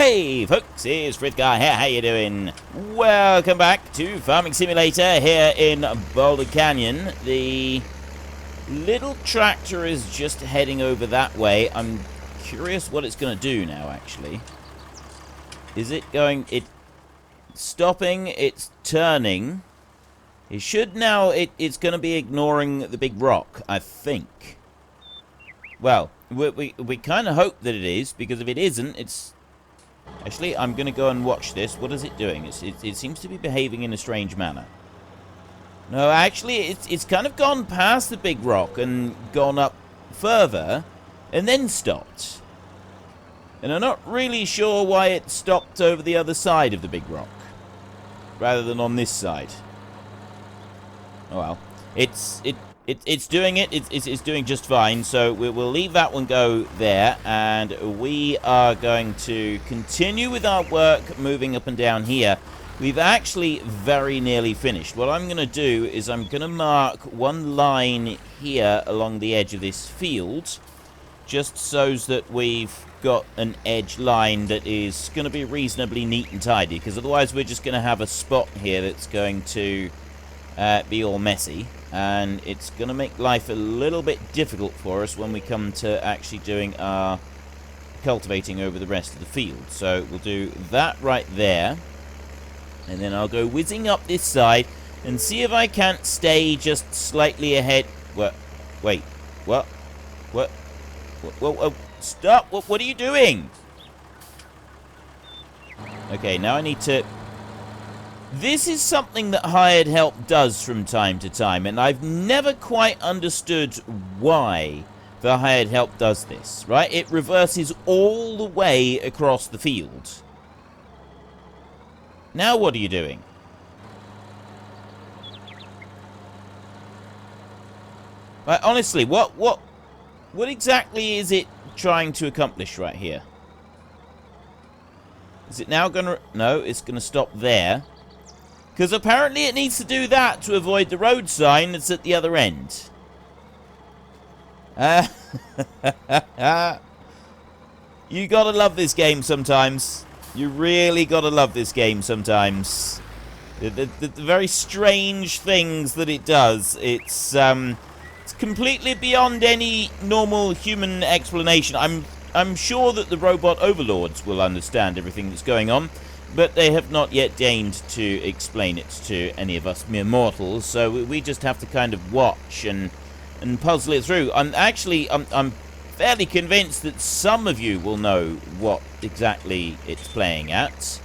Hey folks, it's Frithgar here, how you doing? Welcome back to Farming Simulator here in Boulder Canyon. The little tractor is just heading over that way. I'm curious what it's going to do now, actually. Is it going... It's stopping, it's turning. It should now... It's going to be ignoring the big rock, I think. Well, we kind of hope that it is, because if it isn't, it's... Actually, I'm going to go and watch this. What is it doing? It seems to be behaving in a strange manner. No, actually, it's kind of gone past the big rock and gone up further, and then stopped. And I'm not really sure why it stopped over the other side of the big rock, rather than on this side. Oh well. It's doing it. It's doing just fine. So we'll leave that one go there, and we are going to continue with our work, moving up and down here. We've actually very nearly finished. What I'm going to do is I'm going to mark one line here along the edge of this field, just so that we've got an edge line that is going to be reasonably neat and tidy, because otherwise we're just going to have a spot here that's going to be all messy. And it's going to make life a little bit difficult for us when we come to actually doing our cultivating over the rest of the field. So we'll do that right there. And then I'll go whizzing up this side and see if I can't stay just slightly ahead. What? Wait. What? What? Whoa, stop! What are you doing? Okay, now I need to... This is something that hired help does from time to time, and I've never quite understood why the hired help does this, right? It reverses all the way across the field. Now what are you doing? Right, honestly, what exactly is it trying to accomplish right here? Is it now gonna... No, it's gonna stop there. Because apparently it needs to do that to avoid the road sign that's at the other end. You gotta love this game sometimes. You really gotta love this game sometimes. The very strange things that it does. It's completely beyond any normal human explanation. I'm sure that the robot overlords will understand everything that's going on, but they have not yet deigned to explain it to any of us mere mortals, so we just have to kind of watch and puzzle it through. I'm fairly convinced that some of you will know what exactly it's playing at,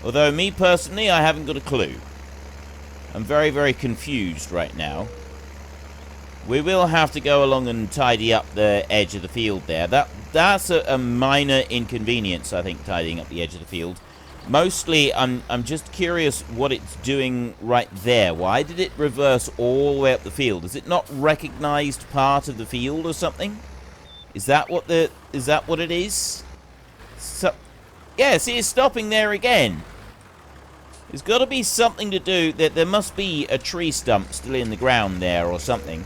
although me personally, I haven't got a clue. I'm very, very confused right now. We will have to go along and tidy up the edge of the field there. That's a minor inconvenience, I think, tidying up the edge of the field. Mostly, I'm just curious what it's doing right there. Why did it reverse all the way up the field? Is it not recognized part of the field or something? Is that what it is? So, yeah, see, it's stopping there again. There's got to be something to do. There must be a tree stump still in the ground there or something.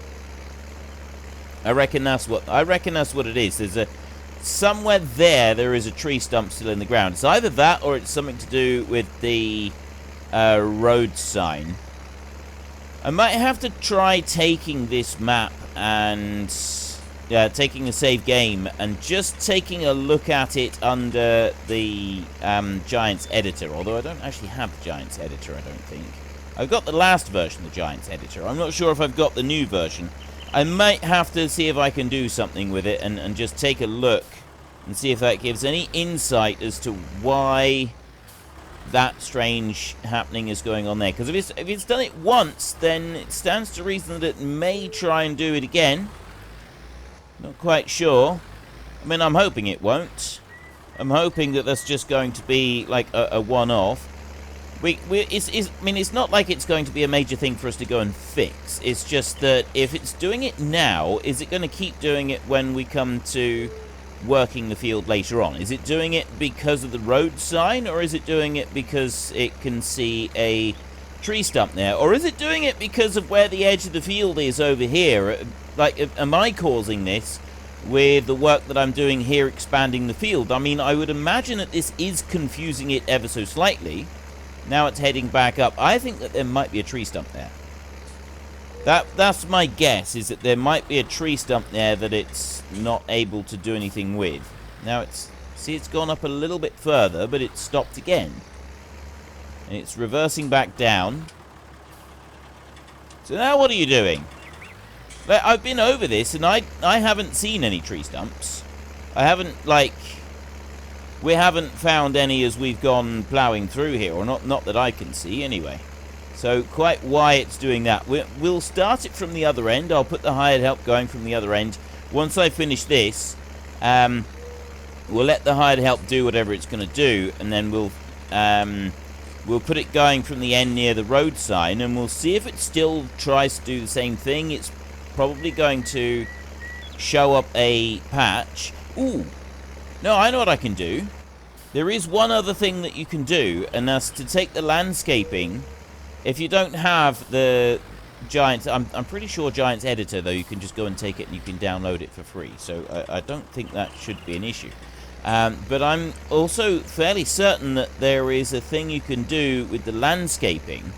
I reckon that's what it is. There's somewhere there is a tree stump still in the ground. It's either that or it's something to do with the road sign. I might have to try taking this map and taking a save game and just taking a look at it under the Giants editor. Although I don't actually have the Giants editor, I don't think. I've got the last version of the Giants editor. I'm not sure if I've got the new version. I might have to see if I can do something with it and just take a look and see if that gives any insight as to why that strange happening is going on there. Because if it's done it once, then it stands to reason that it may try and do it again. Not quite sure. I mean, I'm hoping it won't. I'm hoping that that's just going to be like a one-off. I mean, it's not like it's going to be a major thing for us to go and fix. It's just that if it's doing it now, is it going to keep doing it when we come to working the field later on? Is it doing it because of the road sign, or is it doing it because it can see a tree stump there? Or is it doing it because of where the edge of the field is over here? Like, am I causing this, with the work that I'm doing here expanding the field. I mean, I would imagine that this is confusing it ever so slightly. Now it's heading back up. I think that there might be a tree stump there. That's my guess, is that there might be a tree stump there that it's not able to do anything with. Now it's gone up a little bit further, but it's stopped again. And it's reversing back down. So now what are you doing? I've been over this, and I haven't seen any tree stumps. I haven't, like... We haven't found any as we've gone ploughing through here, or not that I can see, anyway. So, quite why it's doing that. We'll start it from the other end. I'll put the hired help going from the other end. Once I finish this, we'll let the hired help do whatever it's going to do, and then we'll put it going from the end near the road sign, and we'll see if it still tries to do the same thing. It's probably going to show up a patch. Ooh! No, I know what I can do. There is one other thing that you can do, and that's to take the landscaping. If you don't have the Giants, I'm pretty sure Giants Editor, though, you can just go and take it and you can download it for free. So I don't think that should be an issue. But I'm also fairly certain that there is a thing you can do with the landscaping.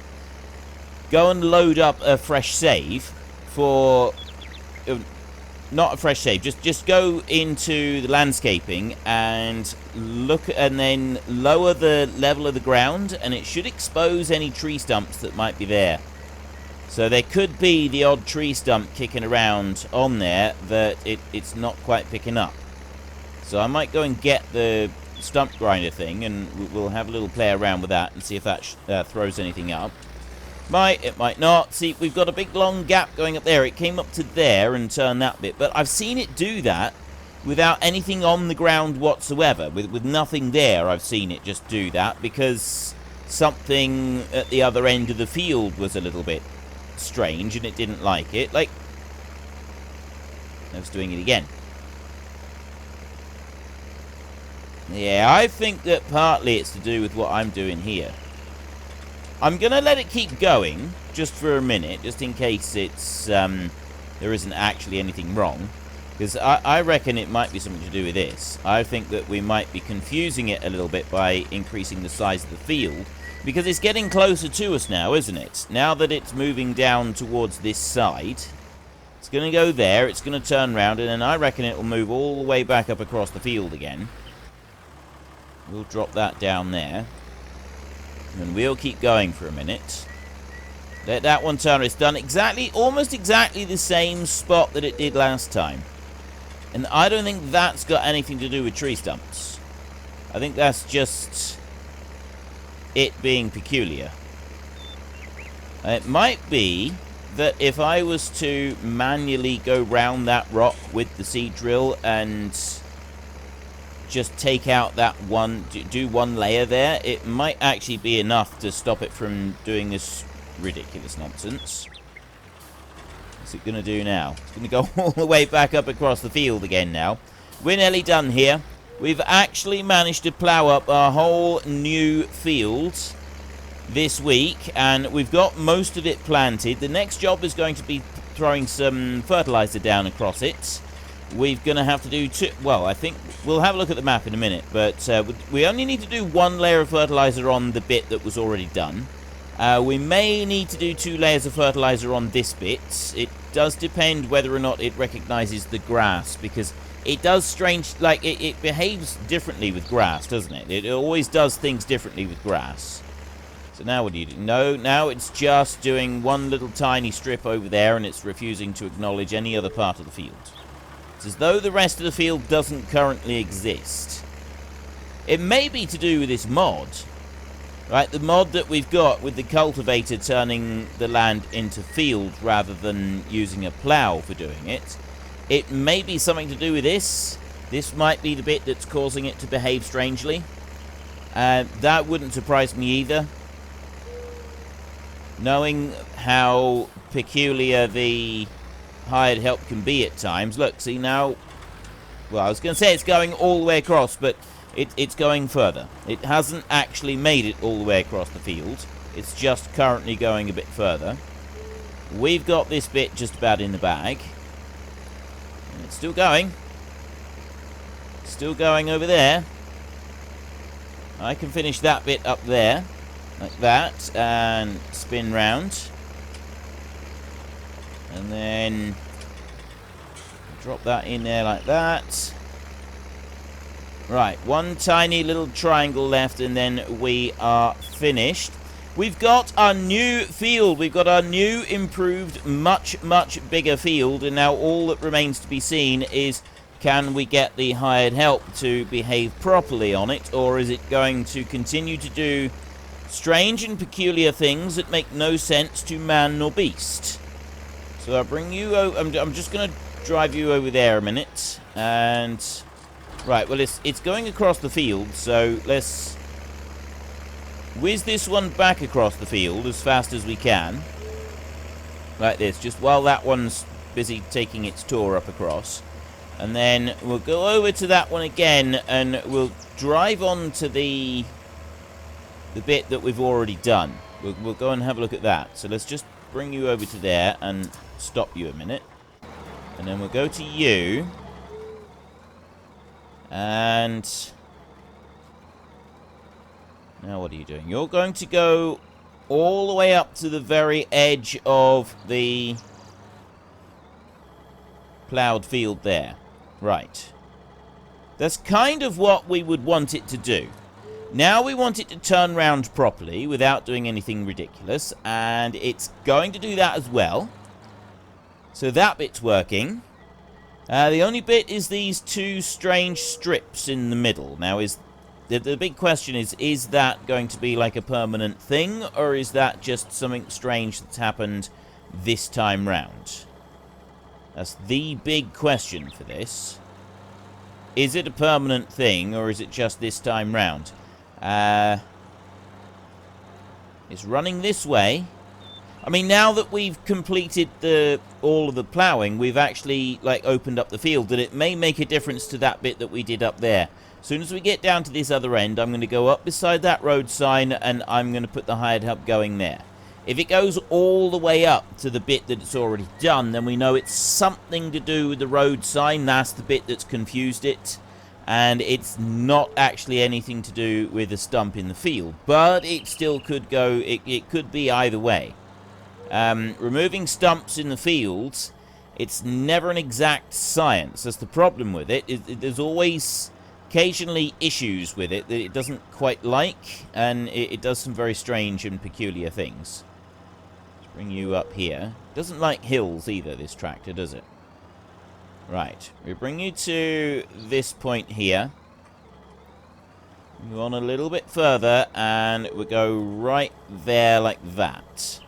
Go and load up a fresh save for... not a fresh save, just go into the landscaping and look, and then lower the level of the ground, and it should expose any tree stumps that might be there. So there could be the odd tree stump kicking around on there that it's not quite picking up. So I might go and get the stump grinder thing, and we'll have a little play around with that and see if that throws anything up. It might not. See, we've got a big long gap going up there. It came up to there and turned that bit. But I've seen it do that without anything on the ground whatsoever. With nothing there, I've seen it just do that because something at the other end of the field was a little bit strange and it didn't like it. Like, I was doing it again. Yeah, I think that partly it's to do with what I'm doing here. I'm going to let it keep going, just for a minute, just in case it's there isn't actually anything wrong. Because I reckon it might be something to do with this. I think that we might be confusing it a little bit by increasing the size of the field. Because it's getting closer to us now, isn't it? Now that it's moving down towards this side, it's going to go there, it's going to turn around, and then I reckon it will move all the way back up across the field again. We'll drop that down there. And we'll keep going for a minute. Let that one turn. It's done almost exactly the same spot that it did last time. And I don't think that's got anything to do with tree stumps. I think that's just it being peculiar. It might be that if I was to manually go round that rock with the seed drill and just take out that one, do one layer there, it might actually be enough to stop it from doing this ridiculous nonsense. What's it going to do now? It's going to go all the way back up across the field again now. We're nearly done here. We've actually managed to plough up our whole new field this week, and we've got most of it planted. The next job is going to be throwing some fertilizer down across it. We're going to have to do two... Well, I think we'll have a look at the map in a minute, but we only need to do one layer of fertilizer on the bit that was already done. We may need to do 2 layers of fertilizer on this bit. It does depend whether or not it recognizes the grass, because it does strange... Like, it behaves differently with grass, doesn't it? It always does things differently with grass. So now what do you do? No, now it's just doing one little tiny strip over there, and it's refusing to acknowledge any other part of the field. It's as though the rest of the field doesn't currently exist. It may be to do with this mod. Right, the mod that we've got with the cultivator turning the land into field rather than using a plough for doing it. It may be something to do with this. This might be the bit that's causing it to behave strangely. That wouldn't surprise me either. Knowing how peculiar the hired help can be at times. Look, see now... Well, I was going to say it's going all the way across, but it's going further. It hasn't actually made it all the way across the field. It's just currently going a bit further. We've got this bit just about in the bag. And it's still going. Still going over there. I can finish that bit up there. Like that. And spin round. And then drop that in there like that. Right, one tiny little triangle left and then we are finished. We've got our new field. We've got our new, improved, much bigger field. And now all that remains to be seen is, can we get the hired help to behave properly on it? Or is it going to continue to do strange and peculiar things that make no sense to man nor beast? So I'll bring you over. I'm just going to drive you over there a minute. And right, well, it's going across the field. So let's whiz this one back across the field as fast as we can. Like this, just while that one's busy taking its tour up across. And then we'll go over to that one again, and we'll drive on to the bit that we've already done. We'll go and have a look at that. So let's just bring you over to there and stop you a minute. And then we'll go to you. And now what are you doing? You're going to go all the way up to the very edge of the plowed field there. Right. That's kind of what we would want it to do. Now we want it to turn round properly without doing anything ridiculous. And it's going to do that as well. So that bit's working. The only bit is these two strange strips in the middle. Now, the big question is that going to be like a permanent thing, or is that just something strange that's happened this time round? That's the big question for this. Is it a permanent thing, or is it just this time round? It's running this way. I mean, now that we've completed all of the ploughing, we've actually opened up the field, and it may make a difference to that bit that we did up there. As soon as we get down to this other end, I'm going to go up beside that road sign, and I'm going to put the hired help going there. If it goes all the way up to the bit that it's already done, then we know it's something to do with the road sign. That's the bit that's confused it. And it's not actually anything to do with a stump in the field. But it still could go, it could be either way. Removing stumps in the fields, it's never an exact science. That's the problem with it. There's always occasionally issues with it that it doesn't quite like, and it does some very strange and peculiar things. Let's bring you up here. Doesn't like hills either, this tractor, does it? Right, we bring you to this point here. Go on a little bit further, and we go right there like that.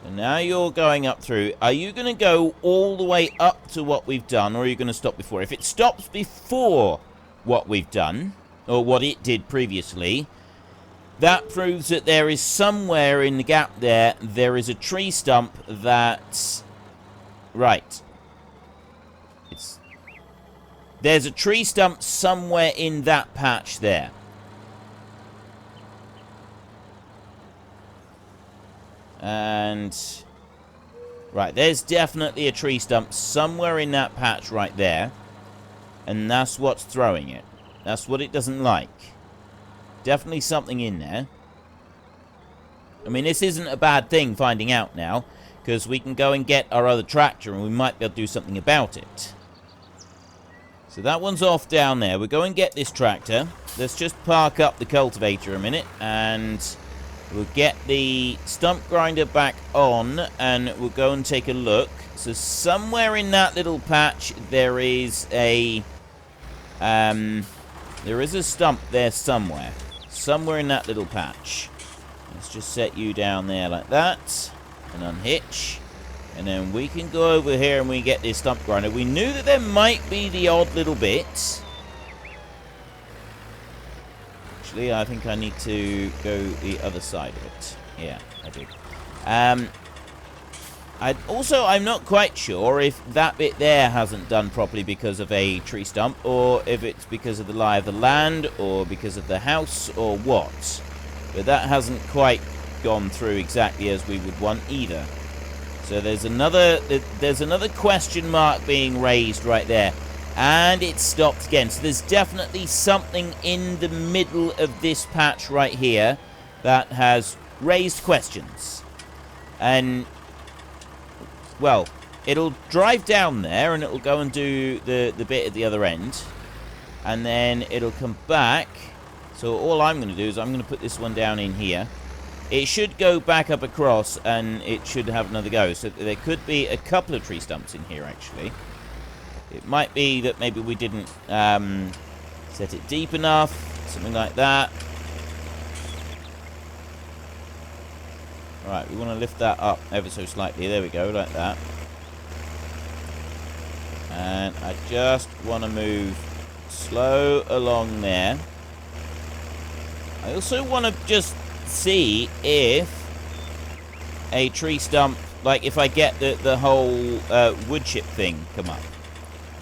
So now you're going up through. Are you going to go all the way up to what we've done, or are you going to stop before? If it stops before what we've done, or what it did previously, that proves that there is somewhere in the gap there is a tree stump that... Right. There's a tree stump somewhere in that patch there. And... Right, there's definitely a tree stump somewhere in that patch right there. And that's what's throwing it. That's what it doesn't like. Definitely something in there. I mean, this isn't a bad thing finding out now, because we can go and get our other tractor and we might be able to do something about it. So that one's off down there. We'll go and get this tractor. Let's just park up the cultivator a minute, and we'll get the stump grinder back on, and we'll go and take a look. So somewhere in that little patch there is a stump there somewhere. Somewhere in that little patch. Let's just set you down there like that. And unhitch. And then we can go over here and we get this stump grinder. We knew that there might be the odd little bit. Actually, I think I need to go the other side of it. Yeah, I do. I'm not quite sure if that bit there hasn't done properly because of a tree stump, or if it's because of the lie of the land, or because of the house, or what. But that hasn't quite gone through exactly as we would want either. So there's another question mark being raised right there. And it stopped again. So there's definitely something in the middle of this patch right here that has raised questions. And, well, it'll drive down there and it'll go and do the bit at the other end. And then it'll come back. So all I'm going to do is I'm going to put this one down in here. It should go back up across and it should have another go. So there could be a couple of tree stumps in here, actually. It might be that maybe we didn't set it deep enough, something like that. Right, we want to lift that up ever so slightly. There we go, like that. And I just want to move slow along there. I also want to just see if a tree stump, like if I get the whole wood chip thing come up.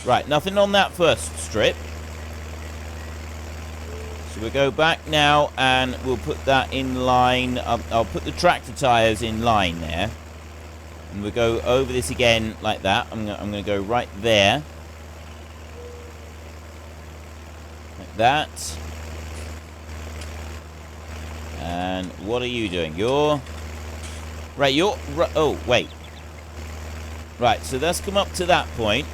Right, nothing on that first strip. So we'll go back now and we'll put that in line. I'll put the tractor tires in line there. And we'll go over this again like that. I'm going to go right there. Like that. And what are you doing? Right, oh, wait. Right, so let's come up to that point.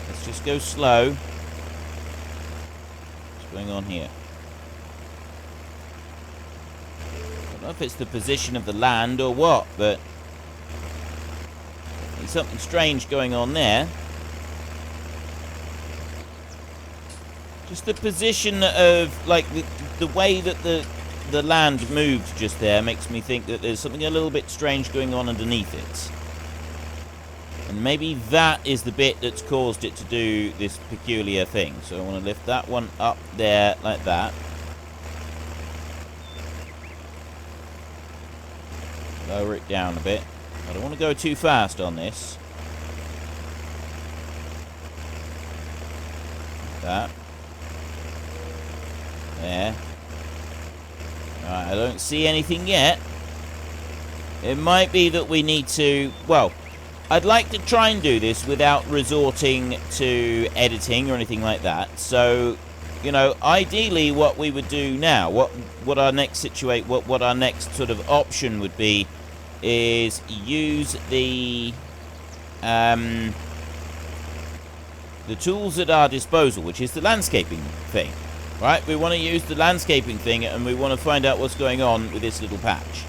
Let's just go slow. What's going on here? I don't know if it's the position of the land or what, but there's something strange going on there. Just the position of, like, the way that the land moved just there makes me think that there's something a little bit strange going on underneath it. And maybe that is the bit that's caused it to do this peculiar thing. So I want to lift that one up there like that. Lower it down a bit. I don't want to go too fast on this. Like that. There. Alright, I don't see anything yet. It might be that we need to... Well, I'd like to try and do this without resorting to editing or anything like that. So, you know, ideally what we would do now, what our next what our next sort of option would be is use the tools at our disposal, which is the landscaping thing. Right, we want to use the landscaping thing and we want to find out what's going on with this little patch.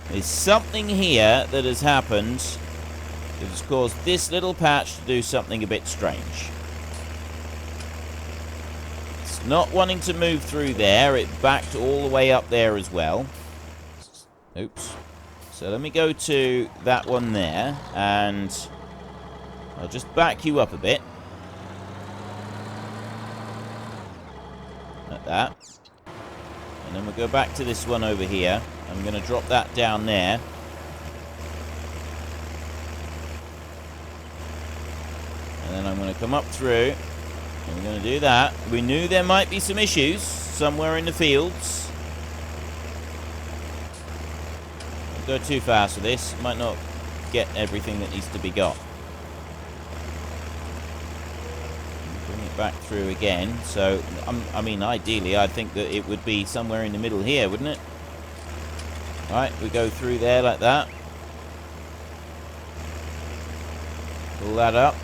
There's something here that has happened that has caused this little patch to do something a bit strange. It's not wanting to move through there. It backed all the way up there as well. Oops. So let me go to that one there and I'll just back you up a bit. Like that. And then we'll go back to this one over here. I'm going to drop that down there. And then I'm going to come up through. And we're going to do that. We knew there might be some issues somewhere in the fields. Don't go too fast with this. Might not get everything that needs to be got. Back through again. So I mean, ideally I think that it would be somewhere in the middle here, wouldn't it? Right, we go through there like that. Pull that up.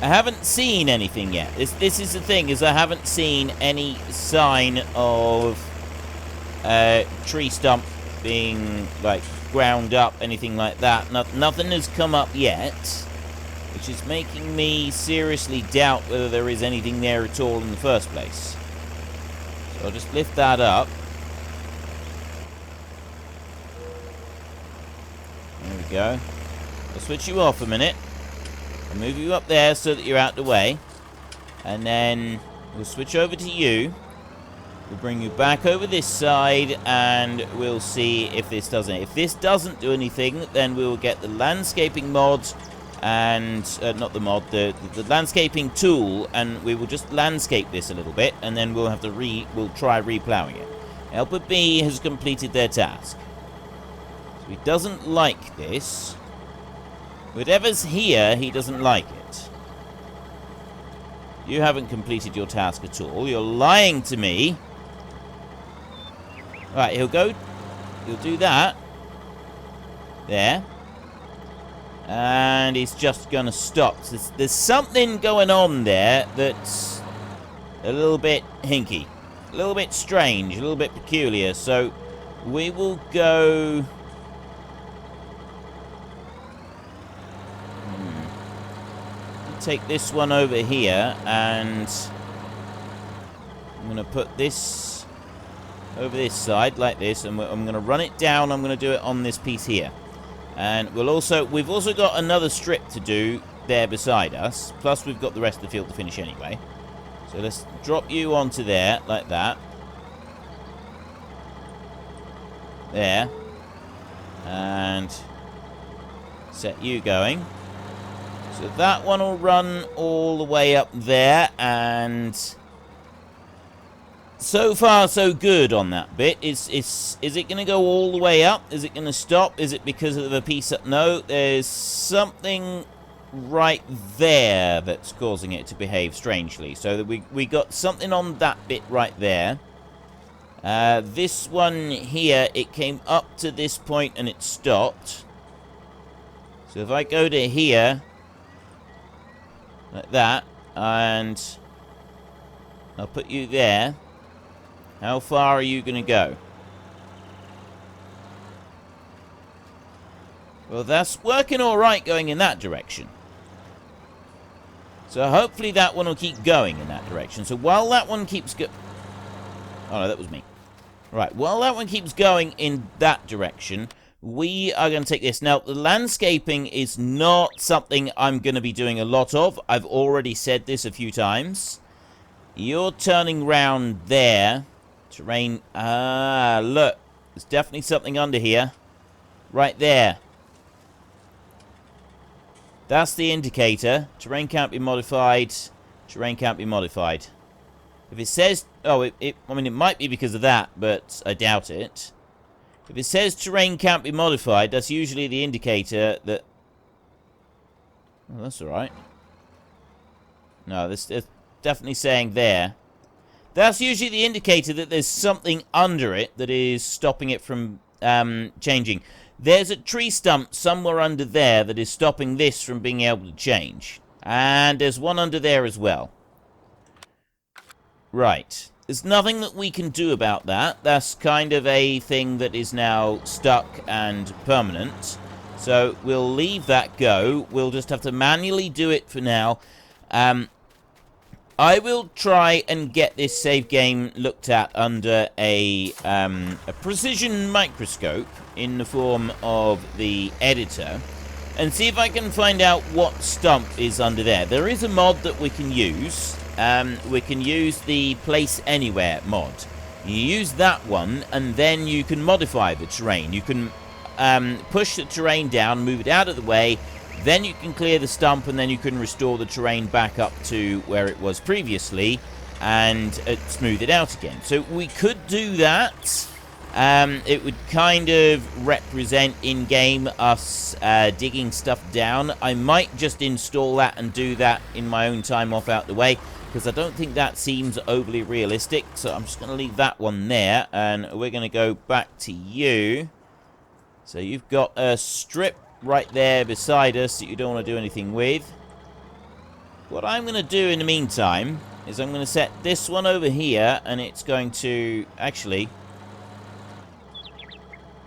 I haven't seen anything yet. This is the thing, is I haven't seen any sign of tree stump being like ground up, anything like that. Nothing has come up yet. Which is making me seriously doubt whether there is anything there at all in the first place. So I'll just lift that up. There we go. I'll switch you off a minute. I'll move you up there so that you're out the way. And then we'll switch over to you. We'll bring you back over this side and we'll see if this does anything. If this doesn't do anything, then we'll get the landscaping mod and not the mod, the landscaping tool, and we will just landscape this a little bit, and then we'll have to we'll try replowing it. Helper B has completed their task. So he doesn't like this. Whatever's here, he doesn't like it. You haven't completed your task at all. You're lying to me. Right, he'll do that. There. And he's just gonna stop. There's something going on there that's a little bit hinky. A little bit strange, a little bit peculiar. So we will go... take this one over here, and I'm going to put this over this side like this, and I'm going to run it down. I'm going to do it on this piece here, and we've also got another strip to do there beside us, plus we've got the rest of the field to finish anyway. So let's drop you onto there like that. There. And set you going. So that one will run all the way up there, and so far so good on that bit. Is it going to go all the way up? Is it going to stop? Is it because of a piece up? No, there's something right there that's causing it to behave strangely. So that we got something on that bit right there. This one here, it came up to this point and it stopped. So if I go to here, like that, and I'll put you there, how far are you going to go? Well, that's working alright going in that direction. So hopefully that one will keep going in that direction. So while that one keeps oh no, that was me. Right, while that one keeps going in that direction, we are going to take this. Now, the landscaping is not something I'm going to be doing a lot of. I've already said this a few times. You're turning round there. Terrain. Ah, look. There's definitely something under here. Right there. That's the indicator. Terrain can't be modified. Terrain can't be modified. If it says... oh, I mean, it might be because of that, but I doubt it. If it says terrain can't be modified, that's usually the indicator that... oh, that's alright. No, it's definitely saying there. That's usually the indicator that there's something under it that is stopping it from changing. There's a tree stump somewhere under there that is stopping this from being able to change. And there's one under there as well. Right. There's nothing that we can do about that. That's kind of a thing that is now stuck and permanent. So we'll leave that go. We'll just have to manually do it for now. I will try and get this save game looked at under a precision microscope in the form of the editor, and see if I can find out what stump is under there. There is a mod that we can use. We can use the Place Anywhere mod. You use that one, and then you can modify the terrain. You can push the terrain down, move it out of the way, then you can clear the stump, and then you can restore the terrain back up to where it was previously, and smooth it out again. So we could do that. It would kind of represent in-game us digging stuff down. I might just install that and do that in my own time off out the way, because I don't think that seems overly realistic. So I'm just going to leave that one there, and we're going to go back to you. So you've got a strip right there beside us that you don't want to do anything with. What I'm going to do in the meantime is I'm going to set this one over here, and it's going to actually...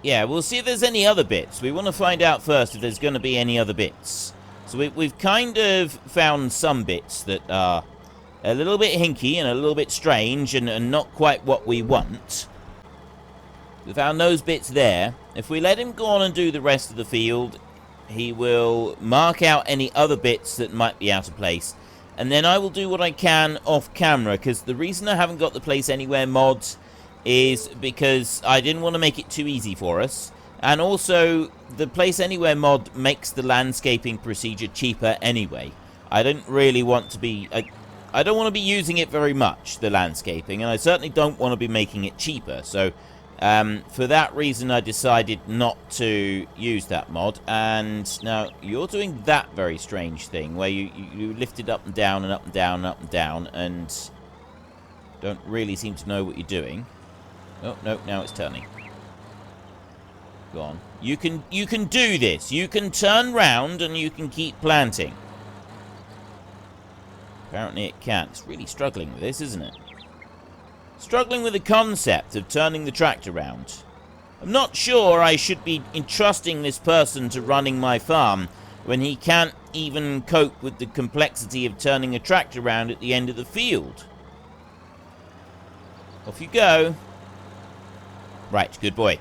yeah, we'll see if there's any other bits. We want to find out first if there's going to be any other bits. So we've kind of found some bits that are a little bit hinky and a little bit strange and not quite what we want. We found those bits there. If we let him go on and do the rest of the field, he will mark out any other bits that might be out of place. And then I will do what I can off camera, because the reason I haven't got the Place Anywhere mod is because I didn't want to make it too easy for us. And also, the Place Anywhere mod makes the landscaping procedure cheaper anyway. I don't really want to be... I don't want to be using it very much, the landscaping, and I certainly don't want to be making it cheaper. So For that reason, I decided not to use that mod. And now you're doing that very strange thing where you lift it up and down and up and down and up and down and don't really seem to know what you're doing. Oh, no, now it's turning. Go on. You can do this. You can turn round and you can keep planting. Apparently it can. It's really struggling with this, isn't it? Struggling with the concept of turning the tractor round. I'm not sure I should be entrusting this person to running my farm when he can't even cope with the complexity of turning a tractor round at the end of the field. Off you go. Right, good boy.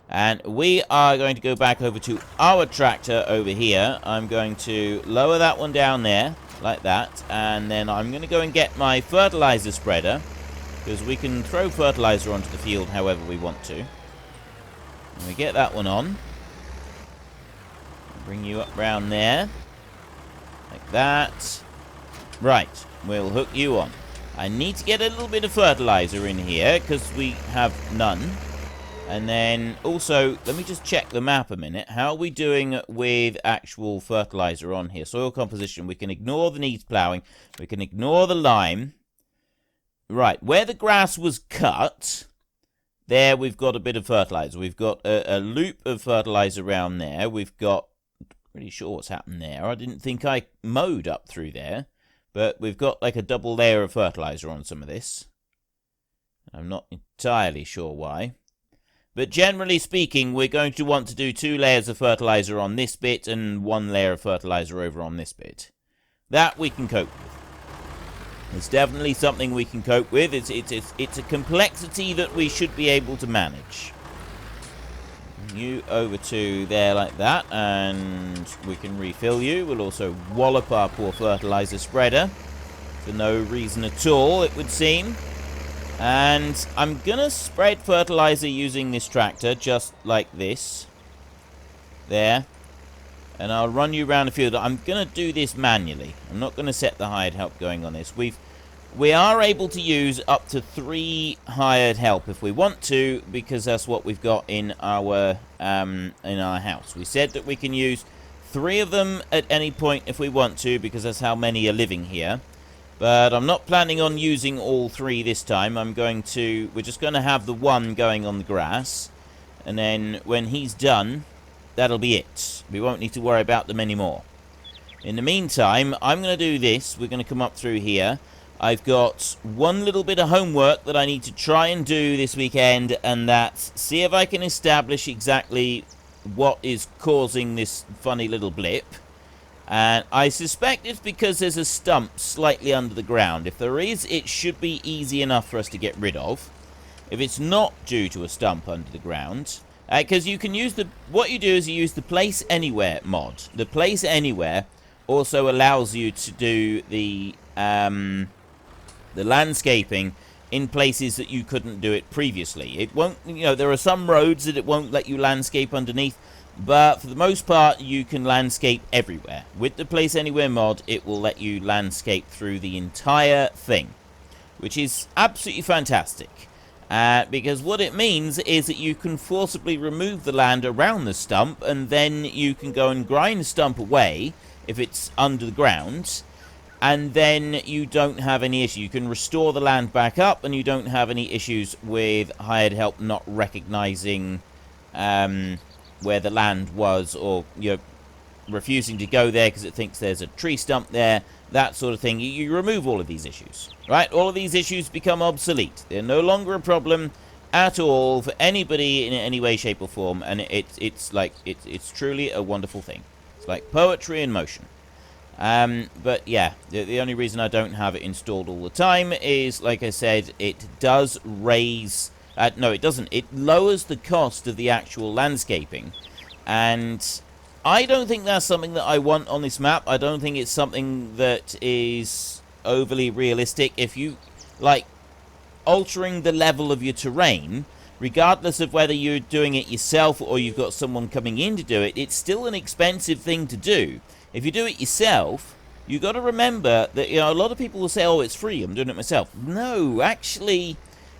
And we are going to go back over to our tractor over here. I'm going to lower that one down there, like that. And then I'm going to go and get my fertilizer spreader, because we can throw fertilizer onto the field however we want to. And we get that one on. Bring you up round there. Like that. Right, we'll hook you on. I need to get a little bit of fertilizer in here, because we have none. And then, also, let me just check the map a minute. How are we doing with actual fertilizer on here? Soil composition. We can ignore the needs plowing. We can ignore the lime. Right, where the grass was cut, there we've got a bit of fertilizer. We've got a loop of fertilizer around there. We've got, pretty sure what's happened there. I didn't think I mowed up through there. But we've got like a double layer of fertilizer on some of this. I'm not entirely sure why. But generally speaking, we're going to want to do 2 layers of fertilizer on this bit and 1 layer of fertilizer over on this bit. That we can cope with. It's definitely something we can cope with. It's a complexity that we should be able to manage. You over to there like that, and we can refill you. We'll also wallop our poor fertilizer spreader for no reason at all, it would seem. And I'm gonna spread fertilizer using this tractor, just like this. There. And I'll run you around the field. I'm gonna do this manually. I'm not gonna set the hired help going on this. We are able to use up to 3 hired help if we want to, because that's what we've got in our house. We said that we can use 3 of them at any point if we want to, because that's how many are living here. But I'm not planning on using all 3 this time. We're just going to have the one going on the grass. And then when he's done, that'll be it. We won't need to worry about them anymore. In the meantime, I'm going to do this. We're going to come up through here. I've got one little bit of homework that I need to try and do this weekend, and that's see if I can establish exactly what is causing this funny little blip. And I suspect it's because there's a stump slightly under the ground. If there is, it should be easy enough for us to get rid of. If it's not due to a stump under the ground, because you can use what you do is you use the Place Anywhere mod. The Place Anywhere also allows you to do the landscaping in places that you couldn't do it previously. It won't, there are some roads that it won't let you landscape underneath, but for the most part, you can landscape everywhere. With the Place Anywhere mod, it will let you landscape through the entire thing, which is absolutely fantastic. Because what it means is that you can forcibly remove the land around the stump, and then you can go and grind the stump away if it's under the ground, and then you don't have any issue. You can restore the land back up, and you don't have any issues with hired help not recognizing where the land was, or refusing to go there because it thinks there's a tree stump there, that sort of thing. You remove all of these issues, right? All of these issues become obsolete. They're no longer a problem at all for anybody in any way, shape, or form, and it's truly a wonderful thing. It's like poetry in motion. But yeah, the only reason I don't have it installed all the time is, like I said, it does raise... no, it doesn't. It lowers the cost of the actual landscaping. And I don't think that's something that I want on this map. I don't think it's something that is overly realistic. If you, altering the level of your terrain, regardless of whether you're doing it yourself or you've got someone coming in to do it, it's still an expensive thing to do. If you do it yourself, you've got to remember that, a lot of people will say, oh, it's free, I'm doing it myself. No, actually...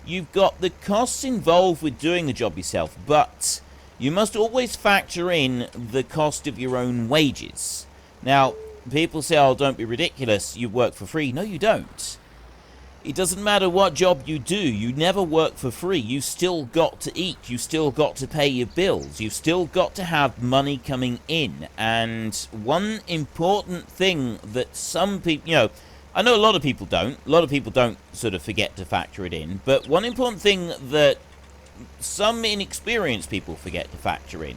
you've got the costs involved with doing the job yourself, but you must always factor in the cost of your own wages. Now, people say, oh, don't be ridiculous, you work for free. No, you don't. It doesn't matter what job you do, you never work for free. You've still got to eat, you've still got to pay your bills, you've still got to have money coming in. And one important thing that some people, I know a lot of people don't sort of forget to factor it in, but one important thing that some inexperienced people forget to factor in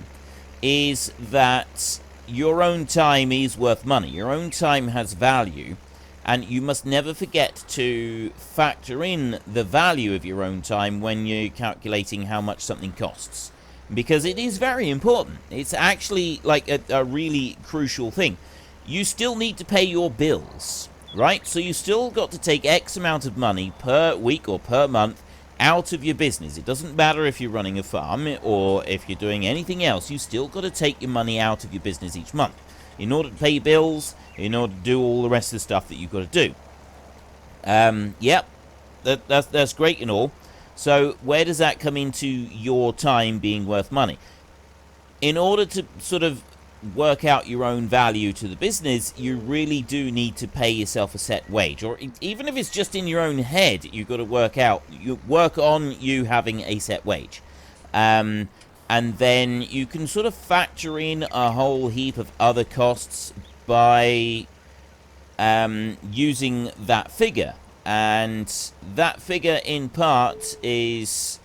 is that your own time is worth money. Your own time has value, and you must never forget to factor in the value of your own time when you're calculating how much something costs, because it is very important. It's actually like a really crucial thing. You still need to pay your bills, right? So you still got to take X amount of money per week or per month out of your business. It doesn't matter if you're running a farm or if you're doing anything else. You still got to take your money out of your business each month in order to pay your bills, in order to do all the rest of the stuff that you've got to do. Yep, that's great and all. So where does that come into your time being worth money? In order to sort of work out your own value to the business, you really do need to pay yourself a set wage, or even if it's just in your own head, you've got to work on you having a set wage. And then you can sort of factor in a whole heap of other costs by using that figure. And that figure in part is,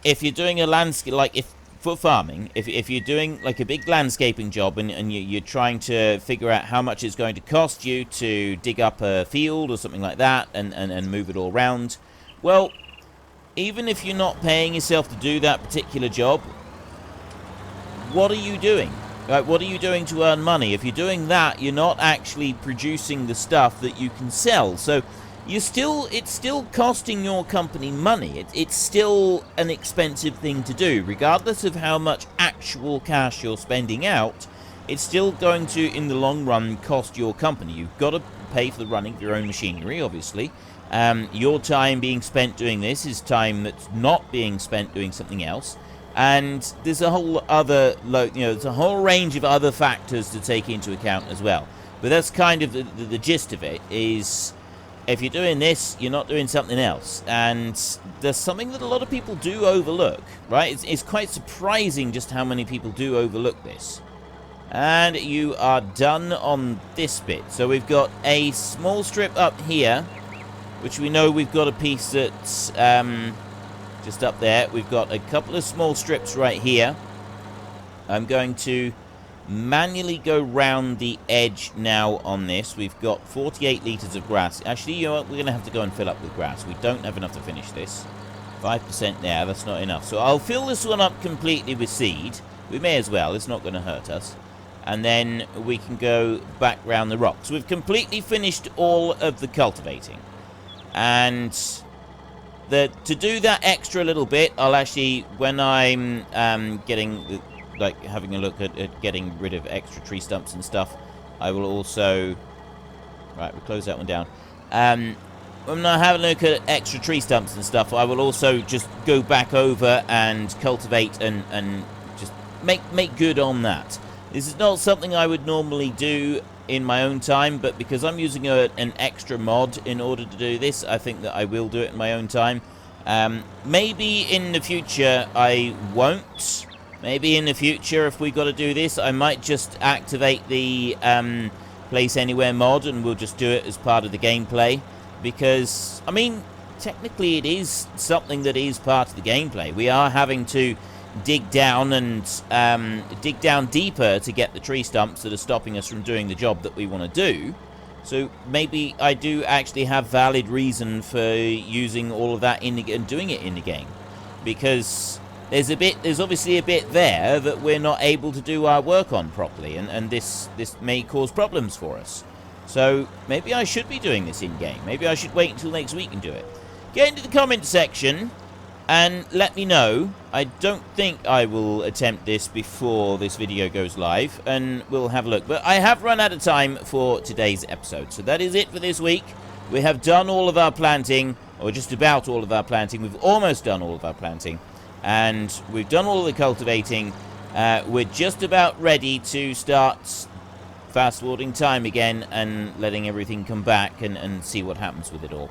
if you're doing a landscape, like for farming, if you're doing like a big landscaping job and you're trying to figure out how much it's going to cost you to dig up a field or something like that and move it all around, well, even if you're not paying yourself to do that particular job, what are you doing? Right, what are you doing to earn money? If you're doing that, you're not actually producing the stuff that you can sell. So it's still costing your company money. It's still an expensive thing to do. Regardless of how much actual cash you're spending out, it's still going to, in the long run, cost your company. You've got to pay for the running of your own machinery, obviously. Your time being spent doing this is time that's not being spent doing something else. And there's a whole other there's a whole range of other factors to take into account as well. But that's kind of the gist of it, is if you're doing this, you're not doing something else. And there's something that a lot of people do overlook, right? It's quite surprising just how many people do overlook this. And you are done on this bit. So we've got a small strip up here, which we know we've got a piece that's just up there. We've got a couple of small strips right here. I'm going to manually go round the edge now on this. We've got 48 litres of grass. Actually, you know what? We're going to have to go and fill up with grass. We don't have enough to finish this. 5% there. That's not enough. So I'll fill this one up completely with seed. We may as well. It's not going to hurt us. And then we can go back round the rocks. We've completely finished all of the cultivating. And to do that extra little bit, I'll actually, when I'm getting, like, having a look at getting rid of extra tree stumps and stuff, I will also, right, we'll close that one down. When I have a look at extra tree stumps and stuff, I will also just go back over and cultivate and just make good on that. This is not something I would normally do in my own time, but because I'm using an extra mod in order to do this, I think that I will do it in my own time. Maybe in the future I won't. Maybe in the future, if we got to do this, I might just activate the Place Anywhere mod and we'll just do it as part of the gameplay. Because, I mean, technically it is something that is part of the gameplay. We are having to dig down and dig down deeper to get the tree stumps that are stopping us from doing the job that we want to do. So maybe I do actually have valid reason for using all of that and doing it in the game, because there's obviously a bit there that we're not able to do our work on properly, and this may cause problems for us. So maybe I should be doing this in game. Maybe I should wait until next week and do it. Get into the comment section and let me know. I don't think I will attempt this before this video goes live, and we'll have a look. But I have run out of time for today's episode. So that is it for this week. We have done all of our planting, or just about all of our planting. We've almost done all of our planting. And we've done all of the cultivating. We're just about ready to start fast-forwarding time again and letting everything come back and see what happens with it all.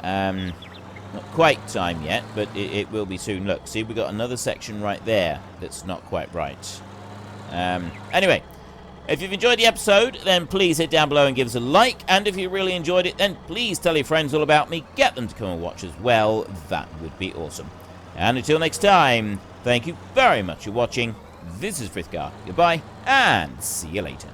Not quite time yet, but it will be soon. Look, see, we've got another section right there that's not quite right. Anyway, if you've enjoyed the episode, then please hit down below and give us a like. And if you really enjoyed it, then please tell your friends all about me. Get them to come and watch as well. That would be awesome. And until next time, thank you very much for watching. This is Frithgar. Goodbye, and see you later.